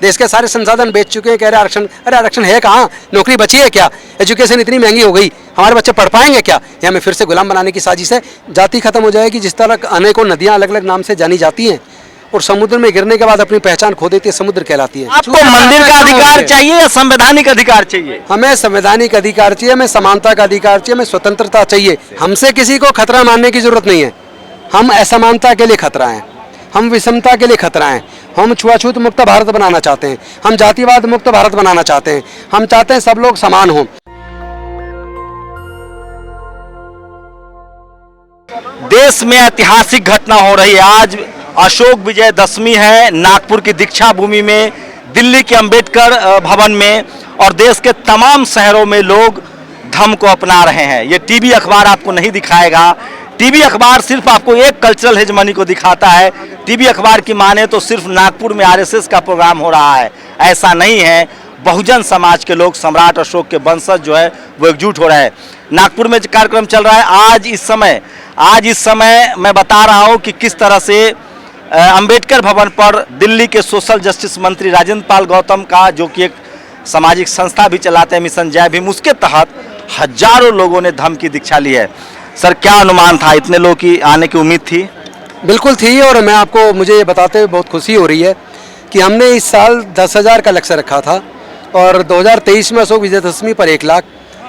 देश के सारे संसाधन बेच चुके हैं, कह रहे आरक्षण। अरे आरक्षण है कहाँ? नौकरी बची है क्या? एजुकेशन इतनी महंगी हो गई, हमारे बच्चे पढ़ पाएंगे क्या? ये हमें फिर से गुलाम बनाने की साजिश है। जाति खत्म हो जाएगी। जिस तरह अनेकों नदियाँ अलग अलग नाम से जानी जाती हैं और समुद्र में गिरने के बाद अपनी पहचान खो देती है, समुद्र कहलाती है। आपको मंदिर का अधिकार चाहिए या संवैधानिक अधिकार चाहिए? हमें संवैधानिक अधिकार चाहिए, हमें समानता का अधिकार चाहिए, हमें स्वतंत्रता चाहिए। हमसे किसी को खतरा मानने की जरूरत नहीं है। हम असमानता के लिए खतरा हैं, हम विषमता के लिए खतरा हैं, हम छुआछूत मुक्त भारत बनाना चाहते हैं, हम जातिवाद मुक्त भारत बनाना चाहते हैं, हम चाहते हैं सब लोग समान हों। देश में ऐतिहासिक घटना हो रही है। आज अशोक विजयदशमी है नागपुर की दीक्षा भूमि में, दिल्ली के अंबेडकर भवन में, और देश के तमाम शहरों में लोग धम्म को अपना रहे हैं। ये टीवी अखबार आपको नहीं दिखाएगा। टीवी अखबार सिर्फ आपको एक कल्चरल हेजमनी को दिखाता है। टीवी अखबार की माने तो सिर्फ नागपुर में आरएसएस का प्रोग्राम हो रहा है, ऐसा नहीं है। बहुजन समाज के लोग, सम्राट अशोक के वंशज जो है वो एकजुट हो रहे हैं। नागपुर में कार्यक्रम चल रहा है। आज इस समय मैं बता रहा हूँ कि किस तरह से अंबेडकर भवन पर दिल्ली के सोशल जस्टिस मंत्री राजेंद्र पाल गौतम का, जो कि एक सामाजिक संस्था भी चलाते हैं, मिशन जय भीम, उसके तहत हजारों लोगों ने धम्म की दीक्षा ली है। सर, क्या अनुमान था? इतने लोग की आने की उम्मीद थी? बिल्कुल थी। और मैं आपको, मुझे ये बताते हुए बहुत खुशी हो रही है कि हमने इस साल 10,000 का लक्ष्य रखा था और 2023 में अशोक विजयदशमी पर 1 लाख,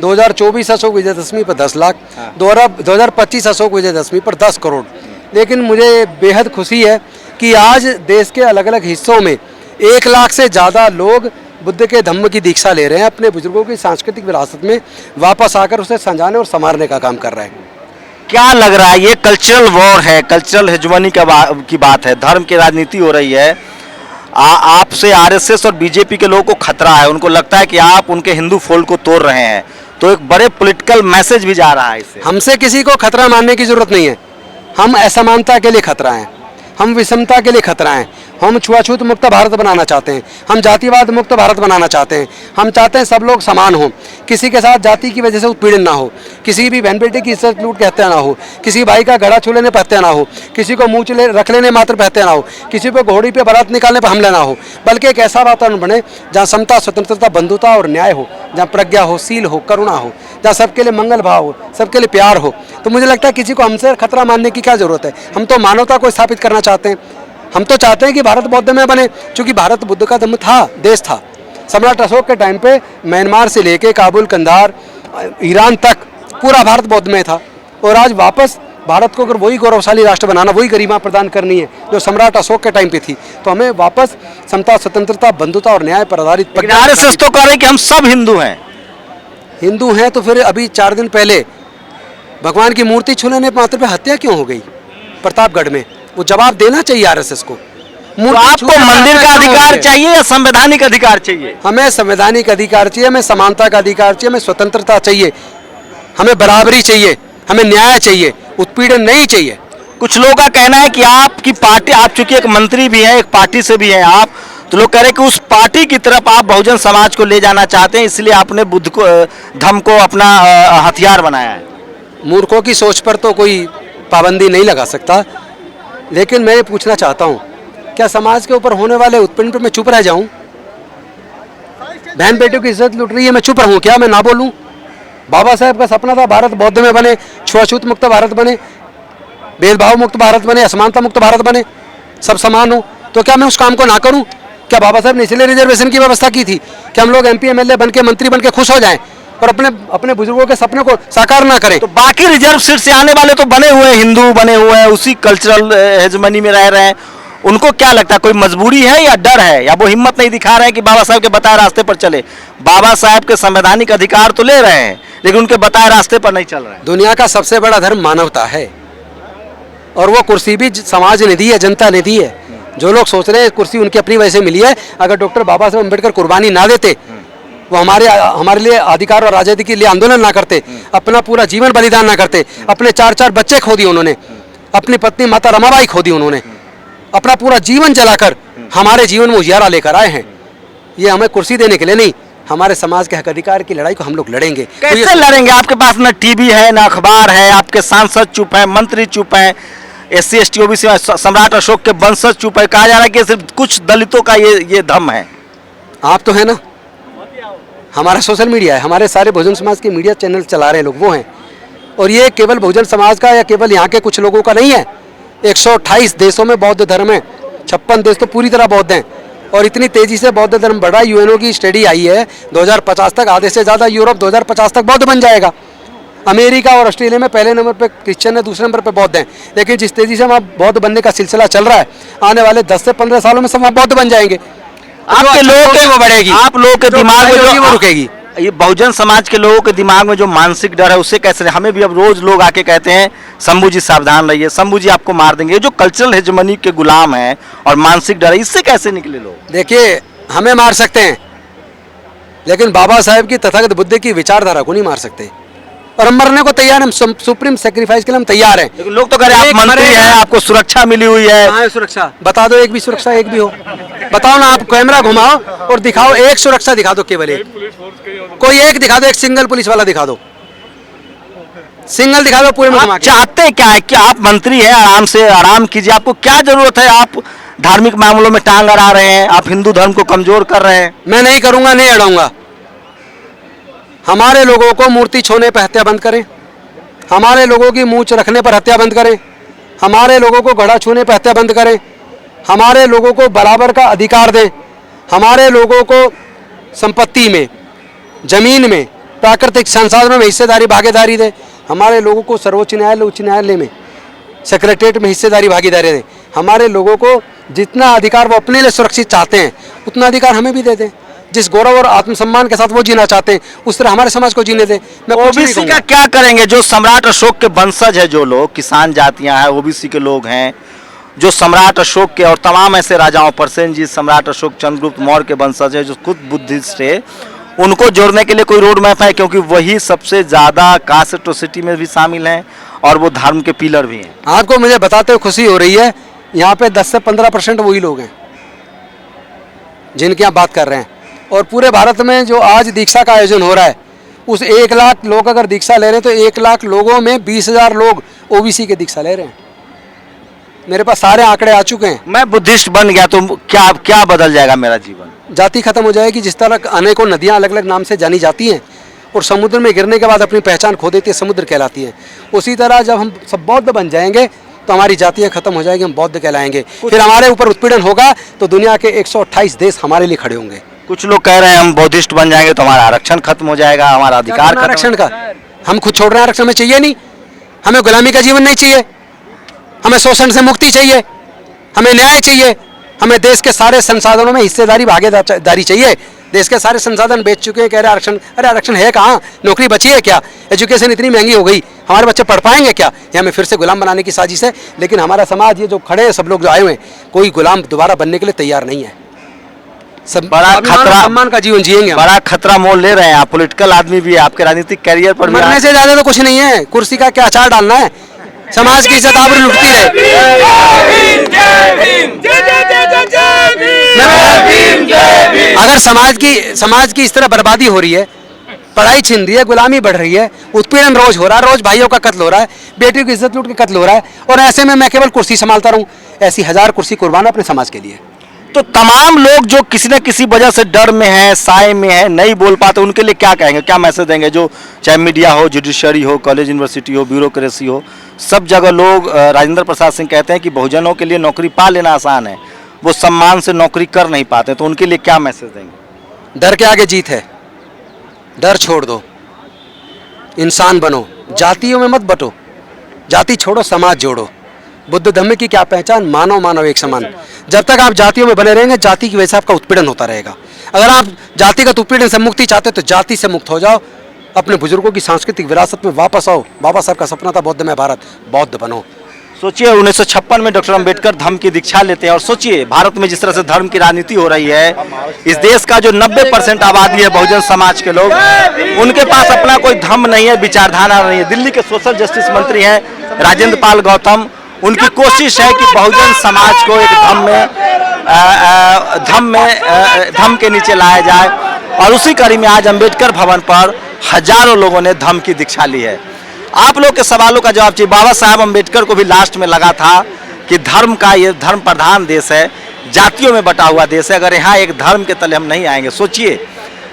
2024 अशोक विजयदशमी पर 10 लाख, 2025 अशोक विजयदशमी पर 10 करोड़। लेकिन मुझे बेहद खुशी है कि आज देश के अलग अलग हिस्सों में 1 लाख से ज़्यादा लोग बुद्ध के धम्म की दीक्षा ले रहे हैं, अपने बुजुर्गों की सांस्कृतिक विरासत में वापस आकर उसे संजाने और संवारने का काम कर रहे हैं। क्या लग रहा है ये कल्चरल वॉर है, कल्चरल हेजमनी की बात है, धर्म की राजनीति हो रही है? आपसे आरएसएस और बीजेपी के लोगों को खतरा है, उनको लगता है कि आप उनके हिंदू फोल्ड को तोड़ रहे हैं, तो एक बड़े पॉलिटिकल मैसेज भी जा रहा है इससे। हमसे किसी को खतरा मानने की जरूरत नहीं है। हम असमानता के लिए खतरा हैं, हम विषमता के लिए खतरा हैं, हम छुआछूत मुक्त भारत बनाना चाहते हैं, हम जातिवाद मुक्त भारत बनाना चाहते हैं, हम चाहते हैं सब लोग समान हों, किसी के साथ जाति की वजह से उत्पीड़न ना हो, किसी भी बहन बेटे की इज्जत लूट के हत्या ना हो, किसी भाई का गला छू लेने पर हत्या ना हो, किसी को मुँह रख लेने मात्र पर हत्या ना हो, किसी को घोड़ी पे बारात निकालने पर हमला ना हो, बल्कि एक ऐसा वातावरण बने जहाँ समता, स्वतंत्रता, बंधुता और न्याय हो, जहाँ प्रज्ञा हो, शील हो, करुणा हो, जहाँ सबके लिए मंगल भाव हो, सबके लिए प्यार हो। तो मुझे लगता है किसी को हमसे खतरा मानने की क्या जरूरत है। हम तो मानवता को स्थापित करना चाहते हैं। हम तो चाहते हैं कि भारत बौद्धमय बने, क्योंकि भारत बुद्ध का धम्म था, देश था। सम्राट अशोक के टाइम पे म्यांमार से लेके काबुल, कंधार, ईरान तक पूरा भारत बौद्धमय था। और आज वापस भारत को अगर वही गौरवशाली राष्ट्र बनाना, वही गरिमा प्रदान करनी है जो सम्राट अशोक के टाइम पे थी, तो हमें वापस समता, स्वतंत्रता, बंधुता और न्याय पर आधारित। आरएसएस तो कह रहे कि हम सब हिंदू हैं। हिंदू हैं तो फिर अभी 4 दिन पहले भगवान की मूर्ति छू लेने मात्र पे हत्या क्यों हो गई प्रतापगढ़ में? वो जवाब देना चाहिए आरएसएस को। तो आपको मंदिर का अधिकार चाहिए या संवैधानिक अधिकार चाहिए? हमें संवैधानिक अधिकार चाहिए, हमें समानता का अधिकार चाहिए, हमें स्वतंत्रता चाहिए, हमें बराबरी चाहिए, हमें न्याय चाहिए, उत्पीड़न नहीं चाहिए। कुछ लोगों का कहना है कि आपकी पार्टी, आप चूंकि एक मंत्री भी हैं, एक पार्टी से भी हैं आप, तो लोग कह रहे हैं कि उस पार्टी की तरफ आप बहुजन समाज को ले जाना चाहते हैं, इसलिए आपने बुद्ध को, धम्म को अपना हथियार बनाया है। मूर्खों की सोच पर तो कोई पाबंदी नहीं लगा सकता, लेकिन मैं ये पूछना चाहता हूँ, क्या समाज के ऊपर होने वाले उत्पीड़न पर मैं चुप रह जाऊँ? बहन बेटियों की इज्जत लूट रही है, मैं चुप रहूँ क्या? मैं ना बोलूँ? बाबा साहेब का सपना था भारत बौद्ध में बने, छुआछूत मुक्त भारत बने, भेदभाव मुक्त भारत बने, असमानता मुक्त भारत बने, सब समान हो। तो क्या मैं उस काम को ना करूं? क्या बाबा साहब ने इसलिए रिजर्वेशन की व्यवस्था की थी कि हम लोग एमपी एमएलए बनके, मंत्री बनके खुश हो जाएं और अपने बुजुर्गों के सपने को साकार ना करें? तो बाकी रिजर्व सीट से आने वाले तो बने हुए हिंदू बने हुए हैं, उसी कल्चरल हेजमनी में रह रहे हैं, उनको क्या लगता है कोई मजबूरी है या डर है, या वो हिम्मत नहीं दिखा रहे हैं कि बाबा साहब के बताए रास्ते पर चले? बाबा साहब के संवैधानिक अधिकार तो ले रहे हैं, लेकिन उनके बताए रास्ते पर नहीं चल रहे हैं। दुनिया का सबसे बड़ा धर्म मानवता है, और वो कुर्सी भी समाज ने दी है, जनता ने दी है। जो लोग सोच रहे हैं कुर्सी उनकी अपनी वजह से मिली है, अगर डॉक्टर बाबा साहब अम्बेडकर कुर्बानी ना देते, वो हमारे लिए अधिकार और आज़ादी के लिए आंदोलन ना करते, अपना पूरा जीवन बलिदान ना करते, अपने 4 बच्चे खो दिए उन्होंने, अपनी पत्नी माता रमाबाई खो दी उन्होंने, अपना पूरा जीवन जलाकर हमारे जीवन में उजियारा लेकर आए हैं। ये हमें कुर्सी देने के लिए नहीं, हमारे समाज के हक अधिकार की लड़ाई को हम लोग लड़ेंगे। कैसे लड़ेंगे? आपके पास ना टीवी है, ना अखबार है, आपके सांसद चुप है, मंत्री चुप है, SC ST OBC सम्राट अशोक के वंशज चुप है, कहा जा रहा है कि सिर्फ कुछ दलितों का ये धम्म है। आप तो है ना, हमारा सोशल मीडिया है, हमारे सारे बहुजन समाज के मीडिया चैनल चला रहे हैं लोग, वो हैं। और ये केवल बहुजन समाज का या केवल यहाँ के कुछ लोगों का नहीं है। 128 देशों में बौद्ध धर्म है, 56 देश तो पूरी तरह बौद्ध हैं। और इतनी तेजी से बौद्ध धर्म बढ़ा, यूएनओ की स्टडी आई है 2050 तक आधे से ज़्यादा यूरोप 2050 तक बौद्ध बन जाएगा। अमेरिका और ऑस्ट्रेलिया में पहले नंबर पे क्रिश्चियन है, दूसरे नंबर पे बौद्ध हैं। लेकिन जिस तेजी से वहाँ बौद्ध बनने का सिलसिला चल रहा है, आने वाले 10 से 15 सालों में सब वहाँ बौद्ध बन जाएंगे। आपके लोगों के वो बढ़ेगी, आप लोगों के दिमाग में जो वो रुकेगी। ये बहुजन समाज के लोगों के दिमाग में जो मानसिक डर है उससे कैसे, हमें भी अब रोज लोग आके कहते हैं शंभू जी सावधान रहिए, शंभू जी आपको मार देंगे। ये जो कल्चरल हेजेमनी के गुलाम हैं और मानसिक डर है, इससे कैसे निकले लोग? देखिए, हमें मार सकते हैं लेकिन बाबा साहेब की तथागत बुद्ध की विचारधारा को नहीं मार सकते। और हम मरने को तैयार हैं, सुप्रीम सेक्रीफाइस के लिए हम तैयार हैं। लेकिन लोग तो कह रहे हैं आप मंत्री हैं, आपको सुरक्षा मिली हुई है। कहाँ है सुरक्षा? बता दो, एक भी सुरक्षा एक भी हो, बताओ ना। आप कैमरा घुमाओ और दिखाओ, एक सुरक्षा दिखा दो, केवल एक, कोई एक दिखा दो, एक सिंगल पुलिस वाला दिखा दो, सिंगल दिखा दो पूरे में घुमा आप के। चाहते क्या है कि आप मंत्री हैं, आराम से आराम कीजिए, आपको क्या जरूरत है? आप धार्मिक मामलों में टांग अड़ा रहे हैं, आप हिंदू धर्म को कमजोर कर रहे हैं। मैं नहीं करूंगा, नहीं अड़ाऊंगा। हमारे लोगों को मूर्ति छूने पर हत्या बंद करें, हमारे लोगों की मूंछ रखने पर हत्या बंद करें, हमारे लोगों को घड़ा छूने पर हत्या बंद करें, हमारे लोगों को बराबर का अधिकार दें, हमारे लोगों को संपत्ति में, जमीन में, प्राकृतिक संसाधनों में हिस्सेदारी भागीदारी दें, हमारे लोगों को सर्वोच्च न्यायालय, उच्च न्यायालय में, सेक्रेटरीट में हिस्सेदारी भागीदारी दें। हमारे लोगों को जितना अधिकार वो अपने लिए सुरक्षित चाहते हैं उतना अधिकार हमें भी दे दें। जिस गौरव और आत्मसम्मान के साथ वो जीना चाहते हैं उस तरह हमारे समाज को जीने दें। मैं कुछ नहीं ओबीसी का कहूँगा। क्या करेंगे? जो सम्राट अशोक के वंशज है, जो लोग किसान जातियां हैं, ओबीसी के लोग हैं, जो सम्राट अशोक के और तमाम ऐसे राजाओं, परसेनजीत, सम्राट अशोक, चंद्रगुप्त मौर्य के वंशज है, जो खुद बुद्धिस्ट थे, उनको जोड़ने के लिए कोई रोड मैप है? क्योंकि वही सबसे ज्यादा कास्ट एट्रोसिटी में भी शामिल हैं और वो धर्म के पिलर भी हैं। आपको मुझे बताते हुए खुशी हो रही है, यहाँ पे 10 से 15% वही लोग हैं जिनकी आप बात कर रहे हैं। और पूरे भारत में जो आज दीक्षा का आयोजन हो रहा है, उस 1 लाख लोग अगर दीक्षा ले रहे हैं तो 1 लाख लोगों में 20,000 लोग ओबीसी के दीक्षा ले रहे हैं। मेरे पास सारे आंकड़े आ चुके हैं। मैं बुद्धिस्ट बन गया तो क्या क्या बदल जाएगा मेरा जीवन? जाति खत्म हो जाएगी। जिस तरह अनेकों नदियाँ अलग अलग नाम से जानी जाती हैं और समुद्र में गिरने के बाद अपनी पहचान खो देती है, समुद्र कहलाती है, उसी तरह जब हम सब बौद्ध बन जाएंगे तो हमारी जातियाँ खत्म हो जाएगी, हम बौद्ध कहलाएंगे। फिर हमारे ऊपर उत्पीड़न होगा तो दुनिया के 128 देश हमारे लिए खड़े होंगे। कुछ लोग कह रहे हैं हम बौद्धिस्ट बन जाएंगे तो हमारा आरक्षण खत्म हो जाएगा, हमारा अधिकार खत्म। आरक्षण का हम खुद छोड़ रहे हैं, आरक्षण में चाहिए नहीं, हमें गुलामी का जीवन नहीं चाहिए, हमें शोषण से मुक्ति चाहिए, हमें न्याय चाहिए, हमें देश के सारे संसाधनों में हिस्सेदारी भागीदारी चाहिए। देश के सारे संसाधन बेच चुके हैं, कह रहे आरक्षण। अरे आरक्षण है कहाँ? नौकरी बची है क्या? एजुकेशन इतनी महंगी हो गई, हमारे बच्चे पढ़ पाएंगे क्या? ये हमें फिर से गुलाम बनाने की साजिश है। लेकिन हमारा समाज, ये जो खड़े हैं सब लोग जो आए हुए हैं, कोई गुलाम दोबारा बनने के लिए तैयार नहीं है। सब बड़ा खतरा, सम्मान का जीवन जिएंगे। बड़ा खतरा मोल ले रहे हैं आप। पॉलिटिकल आदमी भी है, आपके राजनीतिक कैरियर पर मरने से ज्यादा तो कुछ नहीं है। कुर्सी का क्या अचार डालना है? समाज की इज्जत आबरू लुटती रहे। अगर समाज की इस तरह बर्बादी हो रही है, पढ़ाई छिन रही है, गुलामी बढ़ रही है, उत्पीड़न रोज हो रहा है, रोज भाइयों का कत्ल हो रहा है, बेटियों की इज्जत लूट के कत्ल हो रहा है, और ऐसे में मैं केवल कुर्सी संभालता रहूं, ऐसी 1000 कुर्सी कुर्बान अपने समाज के लिए। तो तमाम लोग जो किसी न किसी वजह से डर में है, साए में है, नहीं बोल पाते, उनके लिए क्या कहेंगे, क्या मैसेज देंगे? जो चाहे मीडिया हो, जुडिशरी हो, कॉलेज यूनिवर्सिटी हो, ब्यूरोक्रेसी हो, सब जगह लोग, राजेंद्र प्रसाद सिंह कहते हैं कि बहुजनों के लिए नौकरी पा लेना आसान है, वो सम्मान से नौकरी कर नहीं पाते, तो उनके लिए क्या मैसेज देंगे? डर के आगे जीत है, डर छोड़ दो, इंसान बनो, जातियों में मत बटो, जाति छोड़ो, समाज जोड़ो। बुद्ध धम्म की क्या पहचान? मानव मानव एक समान। जब तक आप जातियों में बने रहेंगे, जाति की वजह से आपका उत्पीड़न होता रहेगा। अगर आप जातिगत उत्पीड़न से मुक्ति चाहते हो तो जाति से मुक्त हो जाओ, अपने बुजुर्गों की सांस्कृतिक विरासत में वापस आओ। बाबा साहब का सपना था बौद्धमय भारत, बौद्ध बनो। सोचिए 1956 में डॉक्टर अंबेडकर धर्म की दीक्षा लेते हैं, और सोचिए भारत में जिस तरह से धर्म की राजनीति हो रही है, इस देश का जो 90% आबादी है बहुजन समाज के लोग, उनके पास अपना कोई धर्म नहीं है, विचारधारा नहीं है। दिल्ली के सोशल जस्टिस मंत्री हैं राजेंद्र पाल गौतम, उनकी कोशिश है कि बहुजन समाज को एक धर्म के नीचे लाया जाए, और उसी कड़ी में आज अंबेडकर भवन पर हजारों लोगों ने धर्म की दीक्षा ली है। आप लोग के सवालों का जवाब चाहिए। बाबा साहब अंबेडकर को भी लास्ट में लगा था कि धर्म का, ये धर्म प्रधान देश है, जातियों में बटा हुआ देश है। अगर यहाँ एक धर्म के तले हम नहीं आएंगे, सोचिए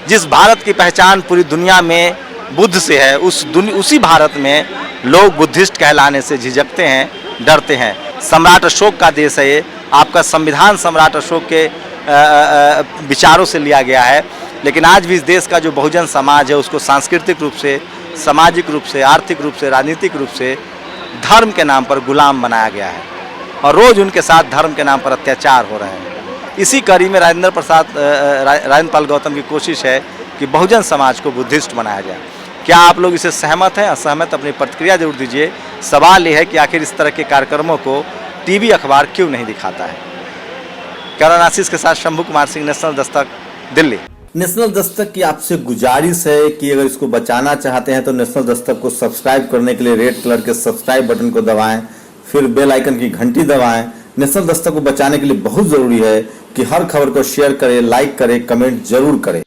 जिस भारत की पहचान पूरी दुनिया में बुद्ध से है, उसी भारत में लोग बुद्धिस्ट कहलाने से झिझकते हैं, डरते हैं। सम्राट अशोक का देश है ये, आपका संविधान सम्राट अशोक के विचारों से लिया गया है, लेकिन आज भी इस देश का जो बहुजन समाज है उसको सांस्कृतिक रूप से, सामाजिक रूप से, आर्थिक रूप से, राजनीतिक रूप से धर्म के नाम पर गुलाम बनाया गया है और रोज़ उनके साथ धर्म के नाम पर अत्याचार हो रहे हैं। इसी कड़ी में राजेंद्र पाल गौतम की कोशिश है कि बहुजन समाज को बुद्धिस्ट बनाया जाए। क्या आप लोग इसे सहमत हैं? असहमत अपनी प्रतिक्रिया जरूर दीजिए। सवाल यह है कि आखिर इस तरह के कार्यक्रमों को टीवी अखबार क्यों नहीं दिखाता है। कैमरामैन आशीष के साथ शंभू कुमार सिंह, नेशनल दस्तक, दिल्ली। नेशनल दस्तक की आपसे गुजारिश है कि अगर इसको बचाना चाहते हैं तो नेशनल दस्तक को सब्सक्राइब करने के लिए रेड कलर के सब्सक्राइब बटन को दबाएं, फिर बेल आइकन की घंटी दबाएं। नेशनल दस्तक को बचाने के लिए बहुत जरूरी है कि हर खबर को शेयर करें, लाइक करें, कमेंट जरूर करें।